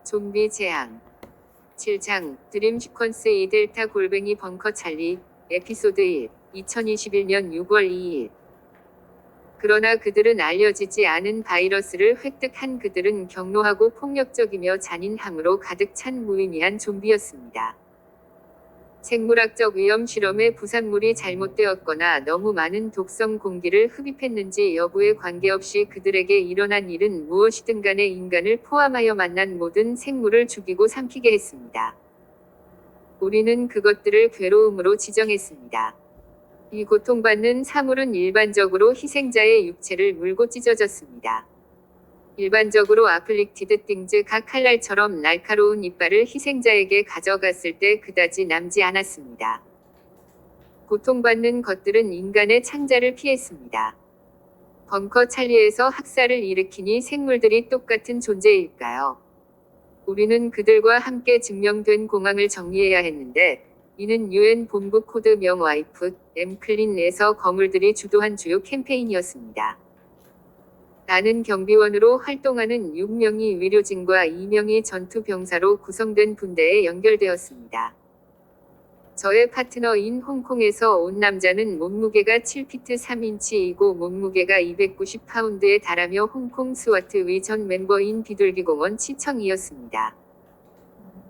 좀비 재앙 7장 드림 시퀀스 2델타 골뱅이 벙커 찰리 에피소드 1 2021년 6월 2일 그러나 그들은 알려지지 않은 바이러스를 획득한 그들은 경로하고 폭력적이며 잔인함으로 가득 찬 무의미한 좀비였습니다. 생물학적 위험 실험의 부산물이 잘못되었거나 너무 많은 독성 공기를 흡입했는지 여부에 관계없이 그들에게 일어난 일은 무엇이든 간에 인간을 포함하여 만난 모든 생물을 죽이고 삼키게 했습니다. 우리는 그것들을 괴로움으로 지정했습니다. 이 고통받는 사물은 일반적으로 희생자의 육체를 물고 찢어졌습니다. 일반적으로 아플릭티드 띵즈 각 칼날처럼 날카로운 이빨을 희생자에게 가져갔을 때 그다지 남지 않았습니다. 고통받는 것들은 인간의 창자를 피했습니다. 벙커 찰리에서 학살을 일으키니 생물들이 똑같은 존재일까요? 우리는 그들과 함께 증명된 공항을 정리해야 했는데 이는 UN 본부 코드명 와이프 엠클린에서 거물들이 주도한 주요 캠페인이었습니다. 나는 경비원으로 활동하는 6명의 의료진과 2명의 전투병사로 구성된 군대에 연결되었습니다. 저의 파트너인 홍콩에서 온 남자는 몸무게가 7피트 3인치이고 몸무게가 290파운드에 달하며 홍콩 스와트 위 전 멤버인 비둘기공원 치청이었습니다.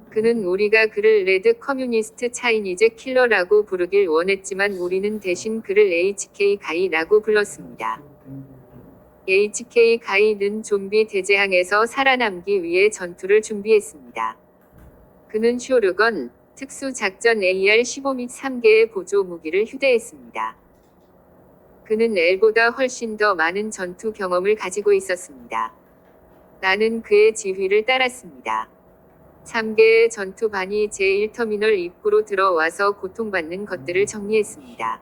그는 우리가 그를 레드 커뮤니스트 차이니즈 킬러라고 부르길 원했지만 우리는 대신 그를 HK 가이라고 불렀습니다. HK 가이는 좀비 대재앙에서 살아남기 위해 전투를 준비했습니다. 그는 쇼르건, 특수작전 AR-15 및 3개의 보조 무기를 휴대했습니다. 그는 엘보다 훨씬 더 많은 전투 경험을 가지고 있었습니다. 나는 그의 지휘를 따랐습니다. 3개의 전투반이 제1터미널 입구로 들어와서 고통받는 것들을 정리했습니다.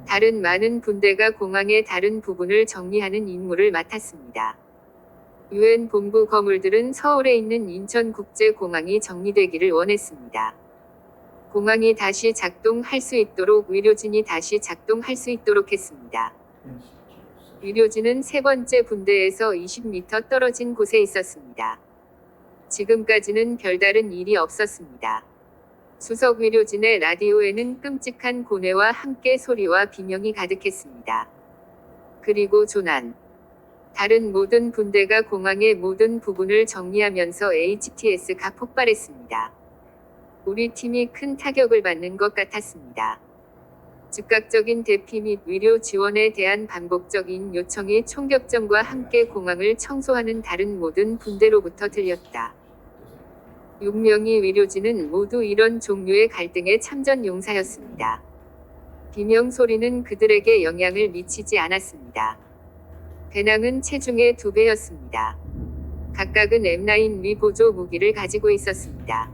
다른 많은 분대가 공항의 다른 부분을 정리하는 임무를 맡았습니다. UN 본부 건물들은 서울에 있는 인천국제공항이 정리되기를 원했습니다. 공항이 다시 작동할 수 있도록 의료진이 다시 작동할 수 있도록 했습니다. 의료진은 세 번째 분대에서 20m 떨어진 곳에 있었습니다. 지금까지는 별다른 일이 없었습니다. 수석 의료진의 라디오에는 끔찍한 고뇌와 함께 소리와 비명이 가득했습니다. 그리고 조난. 다른 모든 분대가 공항의 모든 부분을 정리하면서 HTS가 폭발했습니다. 우리 팀이 큰 타격을 받는 것 같았습니다. 즉각적인 대피 및 의료 지원에 대한 반복적인 요청이 총격전과 함께 공항을 청소하는 다른 모든 분대로부터 들렸다. 6명의 의료진은 모두 이런 종류의 갈등의 참전 용사였습니다. 비명 소리는 그들에게 영향을 미치지 않았습니다. 배낭은 체중의 2배였습니다. 각각은 M9 위 보조 무기를 가지고 있었습니다.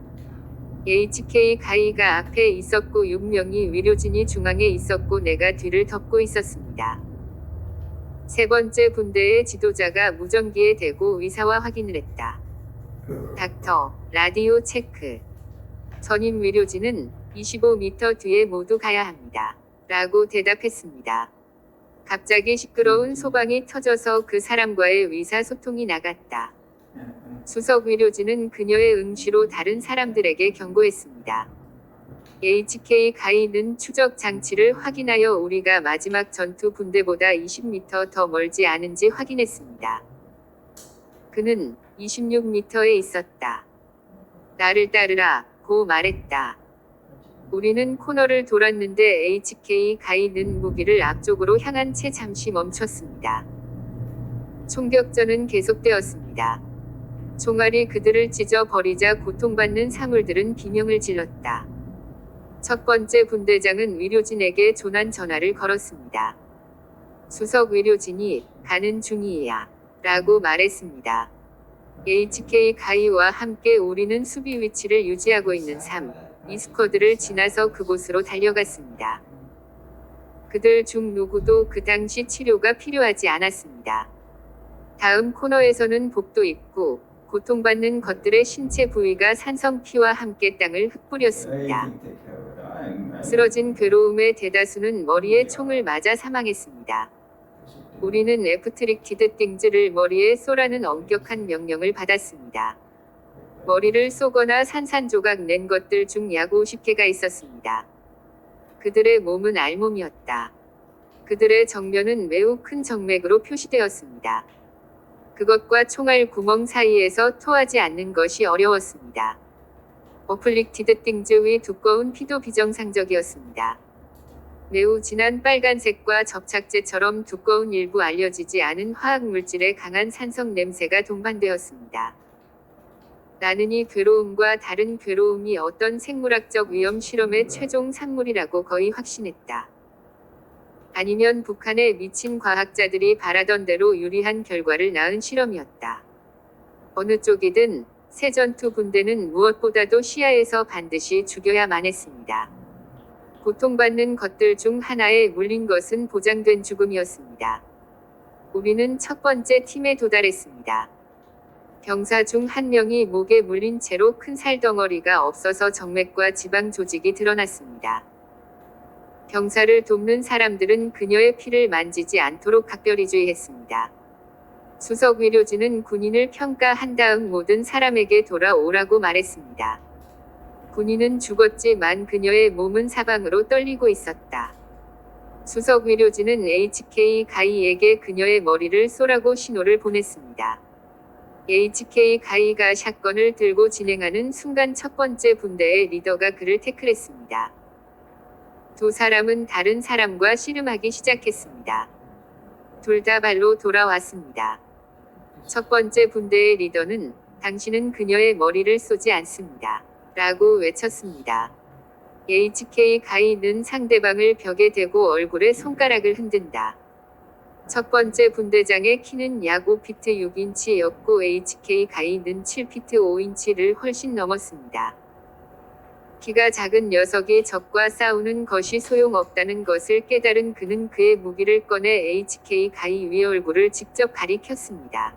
HK 가이가 앞에 있었고 6명의 의료진이 중앙에 있었고 내가 뒤를 덮고 있었습니다. 세 번째 분대의 지도자가 무전기에 대고 의사와 확인을 했다. 닥터, 라디오 체크. 전임 의료진은 25m 뒤에 모두 가야 합니다. 라고 대답했습니다. 갑자기 시끄러운 소방이 터져서 그 사람과의 의사소통이 나갔다. 수석 의료진은 그녀의 응시로 다른 사람들에게 경고했습니다. HK 가이는 추적 장치를 확인하여 우리가 마지막 전투 분대보다 20m 더 멀지 않은지 확인했습니다. 그는 26m에 있었다. 나를 따르라, 고 말했다. 우리는 코너를 돌았는데 HK 가이는 무기를 앞쪽으로 향한 채 잠시 멈췄습니다. 총격전은 계속되었습니다. 총알이 그들을 찢어 버리자 고통받는 사물들은 비명을 질렀다. 첫 번째 분대장은 의료진에게 조난 전화를 걸었습니다. 수석 의료진이 가는 중이야 라고 말했습니다. HK 가이와 함께 우리는 수비 위치를 유지하고 있는 3이 스쿼드를 지나서 그곳으로 달려갔습니다. 그들 중 누구도 그 당시 치료가 필요하지 않았습니다. 다음 코너에서는 복도 있고 고통받는 것들의 신체 부위가 산성피와 함께 땅을 흩뿌렸습니다. 쓰러진 괴로움의 대다수는 머리에 총을 맞아 사망했습니다. 우리는 애프트릭티드 띵즈를 머리에 쏘라는 엄격한 명령을 받았습니다. 머리를 쏘거나 산산조각 낸 것들 중 약 50개가 있었습니다. 그들의 몸은 알몸이었다. 그들의 정면은 매우 큰 정맥으로 표시되었습니다. 그것과 총알 구멍 사이에서 토하지 않는 것이 어려웠습니다. 어플릭티드 띵즈 위 두꺼운 피도 비정상적이었습니다. 매우 진한 빨간색과 접착제처럼 두꺼운 일부 알려지지 않은 화학물질의 강한 산성 냄새가 동반되었습니다. 나는 이 괴로움과 다른 괴로움이 어떤 생물학적 위험 실험의 최종 산물이라고 거의 확신했다. 아니면 북한의 미친 과학자들이 바라던 대로 유리한 결과를 낳은 실험이었다. 어느 쪽이든 새 전투 분대는 무엇보다도 시야에서 반드시 죽여야만 했습니다. 고통받는 것들 중 하나에 물린 것은 보장된 죽음이었습니다. 우리는 첫 번째 팀에 도달했습니다. 병사 중 한 명이 목에 물린 채로 큰 살덩어리가 없어서 정맥과 지방 조직이 드러났습니다. 병사를 돕는 사람들은 그녀의 피를 만지지 않도록 각별히 주의했습니다. 수석 위료진은 군인을 평가한 다음 모든 사람에게 돌아오라고 말했습니다. 군인은 죽었지만 그녀의 몸은 사방으로 떨리고 있었다. 수석 위료진은 HK 가이에게 그녀의 머리를 쏘라고 신호를 보냈습니다. HK 가이가 샷건을 들고 진행하는 순간 첫 번째 분대의 리더가 그를 태클했습니다. 두 사람은 다른 사람과 씨름하기 시작했습니다. 둘 다 발로 돌아왔습니다. 첫 번째 분대의 리더는 당신은 그녀의 머리를 쏘지 않습니다. 라고 외쳤습니다. HK 가이는 상대방을 벽에 대고 얼굴에 손가락을 흔든다. 첫 번째 분대장의 키는 약 5피트 6인치였고 HK 가이는 7피트 5인치를 훨씬 넘었습니다. 키가 작은 녀석이 적과 싸우는 것이 소용없다는 것을 깨달은 그는 그의 무기를 꺼내 HK 가이 위 얼굴을 직접 가리켰습니다.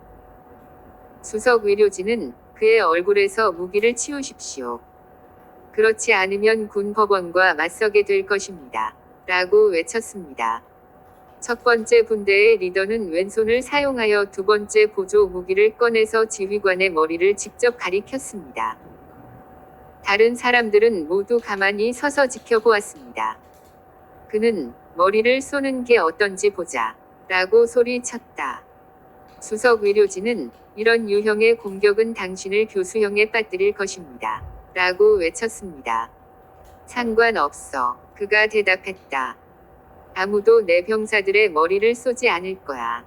수석 위료진은 그의 얼굴에서 무기를 치우십시오. 그렇지 않으면 군 법원과 맞서게 될 것입니다. 라고 외쳤습니다. 첫 번째 분대의 리더는 왼손을 사용하여 두 번째 보조 무기를 꺼내서 지휘관의 머리를 직접 가리켰습니다. 다른 사람들은 모두 가만히 서서 지켜보았습니다. 그는 머리를 쏘는 게 어떤지 보자. 라고 소리쳤다. 수석 위료진은 이런 유형의 공격은 당신을 교수형에 빠뜨릴 것입니다. 라고 외쳤습니다. 상관없어. 그가 대답했다. 아무도 내 병사들의 머리를 쏘지 않을 거야.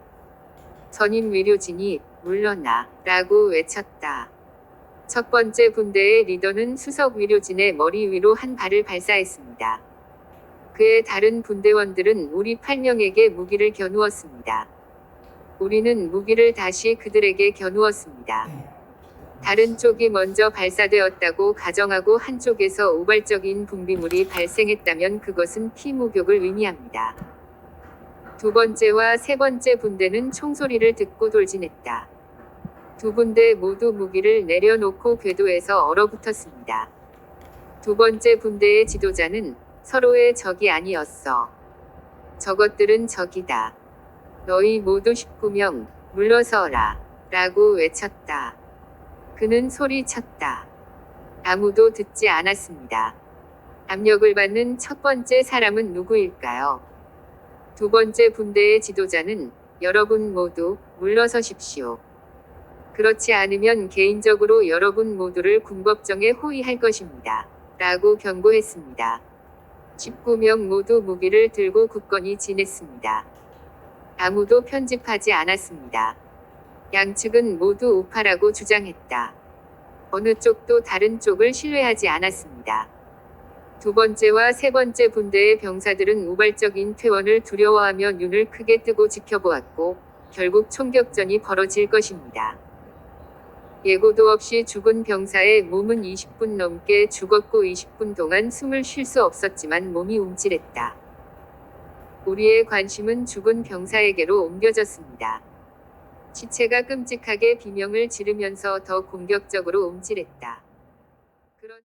전임 위료진이 물러나. 라고 외쳤다. 첫 번째 분대의 리더는 수석 위료진의 머리 위로 한 발을 발사했습니다. 그의 다른 분대원들은 우리 8명에게 무기를 겨누었습니다. 우리는 무기를 다시 그들에게 겨누었습니다. 다른 쪽이 먼저 발사되었다고 가정하고 한쪽에서 우발적인 분비물이 발생했다면 그것은 피목욕을 의미합니다. 두 번째와 세 번째 분대는 총소리를 듣고 돌진했다. 두 분대 모두 무기를 내려놓고 궤도에서 얼어붙었습니다. 두 번째 분대의 지도자는 서로의 적이 아니었어. 저것들은 적이다. 너희 모두 19명, 물러서라. 라고 외쳤다. 그는 소리쳤다. 아무도 듣지 않았습니다. 압력을 받는 첫 번째 사람은 누구일까요? 두 번째 분대의 지도자는 여러분 모두 물러서십시오. 그렇지 않으면 개인적으로 여러분 모두를 군법정에 호위할 것입니다. 라고 경고했습니다. 19명 모두 무기를 들고 굳건히 지냈습니다. 아무도 편집하지 않았습니다. 양측은 모두 우파라고 주장했다. 어느 쪽도 다른 쪽을 신뢰하지 않았습니다. 두 번째와 세 번째 분대의 병사들은 우발적인 퇴원을 두려워하며 눈을 크게 뜨고 지켜보았고, 결국 총격전이 벌어질 것입니다. 예고도 없이 죽은 병사의 몸은 20분 넘게 죽었고 20분 동안 숨을 쉴 수 없었지만 몸이 움찔했다. 우리의 관심은 죽은 병사에게로 옮겨졌습니다. 시체가 끔찍하게 비명을 지르면서 더 공격적으로 움찔했다.